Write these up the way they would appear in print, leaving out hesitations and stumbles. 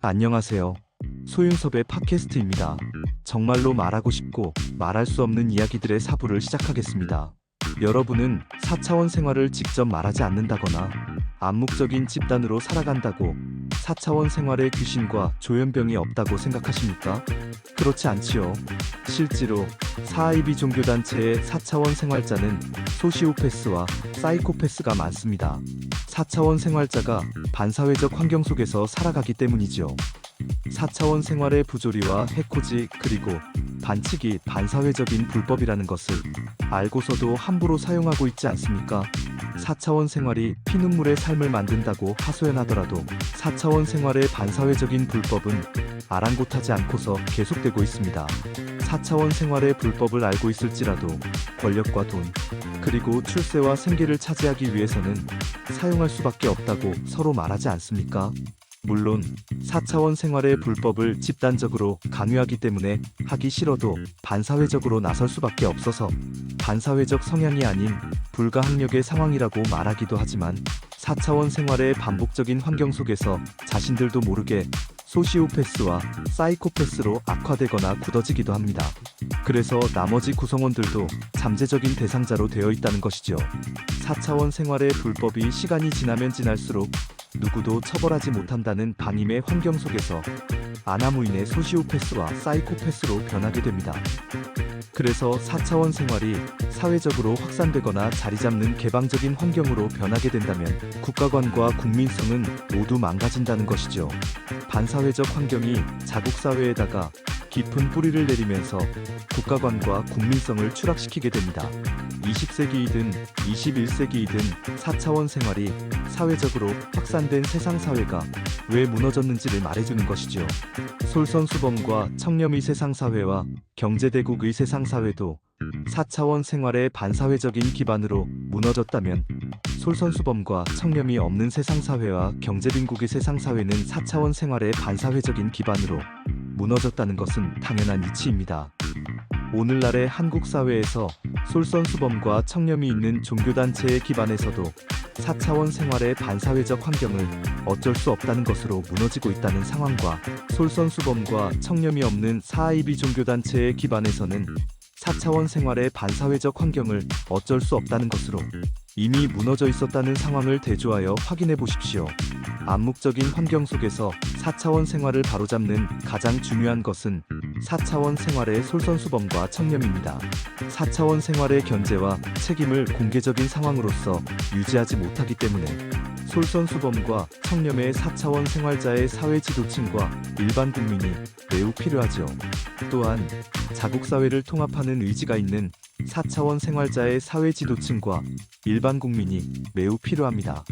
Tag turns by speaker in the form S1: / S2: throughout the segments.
S1: 안녕하세요. 소윤섭의 팟캐스트입니다. 정말로 말하고 싶고 말할 수 없는 이야기들의 사부를 시작하겠습니다. 여러분은 4차원 생활을 직접 말하지 않는다거나 암묵적인 집단으로 살아간다고 4차원 생활에 귀신과 조현병이 없다고 생각하십니까? 그렇지 않지요. 실제로 사이비 종교단체의 4차원 생활자는 소시오패스와 사이코패스가 많습니다. 4차원 생활자가 반사회적 환경 속에서 살아가기 때문이죠. 4차원 생활의 부조리와 해코지 그리고 반칙이 반사회적인 불법이라는 것을 알고서도 함부로 사용하고 있지 않습니까? 4차원 생활이 피눈물의 삶을 만든다고 하소연하더라도 4차원 생활의 반사회적인 불법은 아랑곳하지 않고서 계속되고 있습니다. 4차원 생활의 불법을 알고 있을지라도 권력과 돈, 그리고 출세와 생계를 차지하기 위해서는 사용할 수밖에 없다고 서로 말하지 않습니까? 물론 4차원 생활의 불법을 집단적으로 강요하기 때문에 하기 싫어도 반사회적으로 나설 수밖에 없어서 반사회적 성향이 아닌 불가항력의 상황이라고 말하기도 하지만 4차원 생활의 반복적인 환경 속에서 자신들도 모르게 소시오패스와 사이코패스로 악화되거나 굳어지기도 합니다. 그래서 나머지 구성원들도 잠재적인 대상자로 되어 있다는 것이죠. 4차원 생활의 불법이 시간이 지나면 지날수록 누구도 처벌하지 못한다는 방임의 환경 속에서 아나무인의 소시오패스와 사이코패스로 변하게 됩니다. 그래서 4차원 생활이 사회적으로 확산되거나 자리잡는 개방적인 환경으로 변하게 된다면 국가관과 국민성은 모두 망가진다는 것이죠. 반사회적 환경이 자국사회에다가 깊은 뿌리를 내리면서 국가관과 국민성을 추락시키게 됩니다. 20세기이든 21세기이든 4차원 생활이 사회적으로 확산된 세상 사회가 왜 무너졌는지를 말해주는 것이죠. 솔선수범과 청렴의 세상 사회와 경제대국의 세상 사회도 4차원 생활의 반사회적인 기반으로 무너졌다면 솔선수범과 청렴이 없는 세상 사회와 경제빈국의 세상 사회는 4차원 생활의 반사회적인 기반으로 무너졌다는 것은 당연한 이치입니다. 오늘날의 한국 사회에서 솔선수범과 청렴이 있는 종교단체의 기반에서도 4차원 생활의 반사회적 환경을 어쩔 수 없다는 것으로 무너지고 있다는 상황과 솔선수범과 청렴이 없는 사이비 종교단체의 기반에서는 4차원 생활의 반사회적 환경을 어쩔 수 없다는 것으로 이미 무너져 있었다는 상황을 대조하여 확인해 보십시오. 암묵적인 환경 속에서 4차원 생활을 바로잡는 가장 중요한 것은 4차원 생활의 솔선수범과 청렴입니다. 4차원 생활의 견제와 책임을 공개적인 상황으로서 유지하지 못하기 때문에 솔선수범과 청렴의 4차원 생활자의 사회 지도층과 일반 국민이 매우 필요하죠. 또한 자국사회를 통합하는 의지가 있는 4차원 생활자의 사회 지도층과 일반 국민이 매우 필요합니다.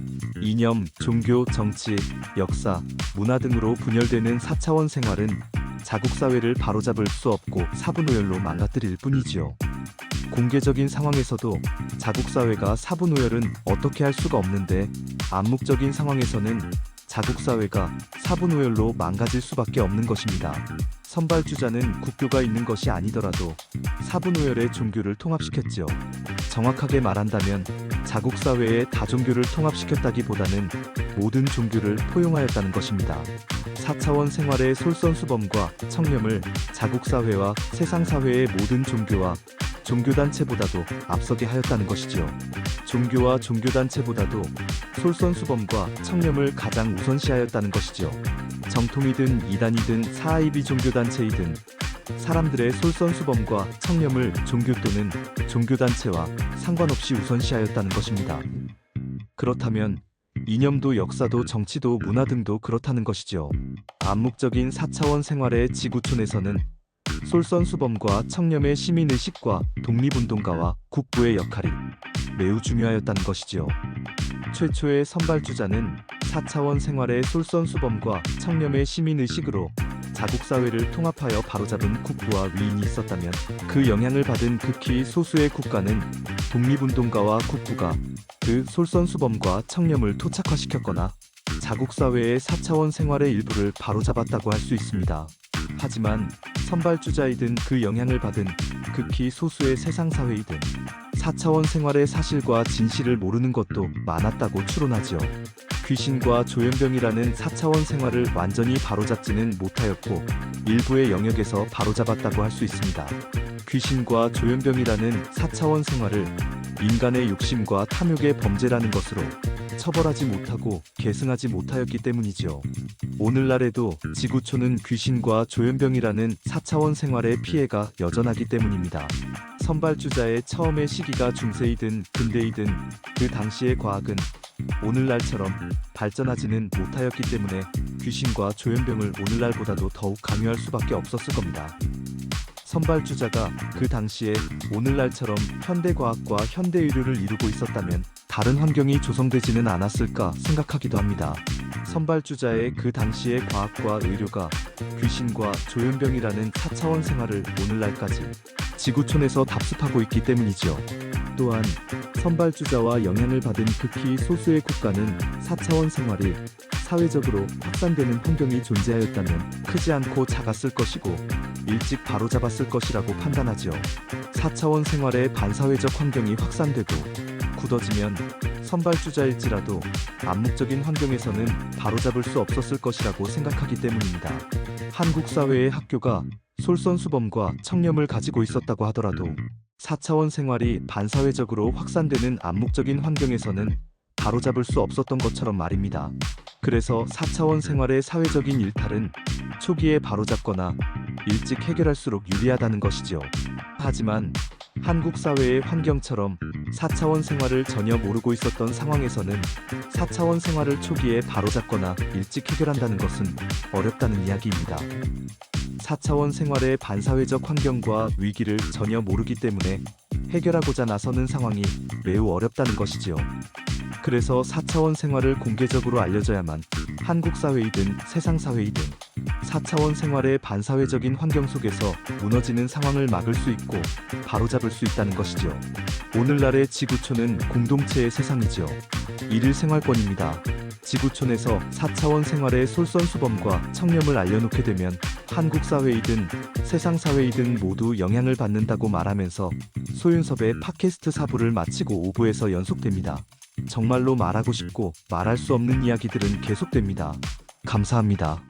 S1: 이념, 종교, 정치, 역사, 문화 등으로 분열되는 4차원 생활은 자국사회를 바로잡을 수 없고 사분오열로 망가뜨릴 뿐이지요. 공개적인 상황에서도 자국사회가 사분오열은 어떻게 할 수가 없는데 암묵적인 상황에서는 자국사회가 사분오열로 망가질 수밖에 없는 것입니다. 선발주자는 국교가 있는 것이 아니더라도 사분오열의 종교를 통합시켰지요. 정확하게 말한다면 자국사회의 다종교를 통합시켰다기보다는 모든 종교를 포용하였다는 것입니다. 4차원 생활의 솔선수범과 청렴을 자국사회와 세상사회의 모든 종교와 종교단체보다도 앞서게 하였다는 것이지요. 종교와 종교단체보다도 솔선수범과 청렴을 가장 우선시하였다는 것이지요. 정통이든 이단이든 사이비 종교단체이든 사람들의 솔선수범과 청렴을 종교 또는 종교단체와 상관없이 우선시하였다는 것입니다. 그렇다면 이념도 역사도 정치도 문화 등도 그렇다는 것이죠. 암묵적인 4차원 생활의 지구촌에서는 솔선수범과 청렴의 시민의식과 독립운동가와 국부의 역할이 매우 중요하였다는 것이지요. 최초의 선발주자는 4차원 생활의 솔선수범과 청렴의 시민의식으로 자국사회를 통합하여 바로잡은 국부와 위인이 있었다면 그 영향을 받은 극히 소수의 국가는 독립운동가와 국부가 그 솔선수범과 청렴을 토착화시켰거나 자국사회의 4차원 생활의 일부를 바로잡았다고 할 수 있습니다. 하지만 선발주자이든 그 영향을 받은 극히 소수의 세상사회이든 4차원 생활의 사실과 진실을 모르는 것도 많았다고 추론하지요. 귀신과 조현병이라는 4차원 생활을 완전히 바로잡지는 못하였고 일부의 영역에서 바로잡았다고 할 수 있습니다. 귀신과 조현병이라는 4차원 생활을 인간의 욕심과 탐욕의 범죄라는 것으로 처벌하지 못하고 계승하지 못하였기 때문이지요. 오늘날에도 지구촌은 귀신과 조현병이라는 4차원 생활의 피해가 여전하기 때문입니다. 선발주자의 처음의 시기가 중세이든 근대이든 그 당시의 과학은 오늘날처럼 발전하지는 못하였기 때문에 귀신과 조현병을 오늘날보다도 더욱 강요할 수밖에 없었을 겁니다. 선발주자가 그 당시에 오늘날처럼 현대과학과 현대의료를 이루고 있었다면 다른 환경이 조성되지는 않았을까 생각하기도 합니다. 선발주자의 그 당시의 과학과 의료가 귀신과 조현병이라는 4차원 생활을 오늘날까지 지구촌에서 답습하고 있기 때문이죠. 또한 선발주자와 영향을 받은 극히 소수의 국가는 4차원 생활이 사회적으로 확산되는 환경이 존재하였다면 크지 않고 작았을 것이고 일찍 바로잡았을 것이라고 판단하지요. 4차원 생활의 반사회적 환경이 확산되고 굳어지면 선발주자일지라도 암묵적인 환경에서는 바로잡을 수 없었을 것이라고 생각하기 때문입니다. 한국 사회의 학교가 솔선수범과 청렴을 가지고 있었다고 하더라도 4차원 생활이 반사회적으로 확산되는 암묵적인 환경에서는 바로잡을 수 없었던 것처럼 말입니다. 그래서 4차원 생활의 사회적인 일탈은 초기에 바로잡거나 일찍 해결할수록 유리하다는 것이죠. 하지만 한국 사회의 환경처럼 4차원 생활을 전혀 모르고 있었던 상황에서는 4차원 생활을 초기에 바로잡거나 일찍 해결한다는 것은 어렵다는 이야기입니다. 4차원 생활의 반사회적 환경과 위기를 전혀 모르기 때문에 해결하고자 나서는 상황이 매우 어렵다는 것이지요. 그래서 4차원 생활을 공개적으로 알려져야만 한국 사회이든 세상 사회이든 4차원 생활의 반사회적인 환경 속에서 무너지는 상황을 막을 수 있고 바로잡을 수 있다는 것이죠. 오늘날의 지구촌은 공동체의 세상이죠. 일일 생활권입니다. 지구촌에서 4차원 생활의 솔선수범과 청렴을 알려놓게 되면 한국 사회이든 세상 사회이든 모두 영향을 받는다고 말하면서 소윤섭의 팟캐스트 4부를 마치고 5부에서 연속됩니다. 정말로 말하고 싶고 말할 수 없는 이야기들은 계속됩니다. 감사합니다.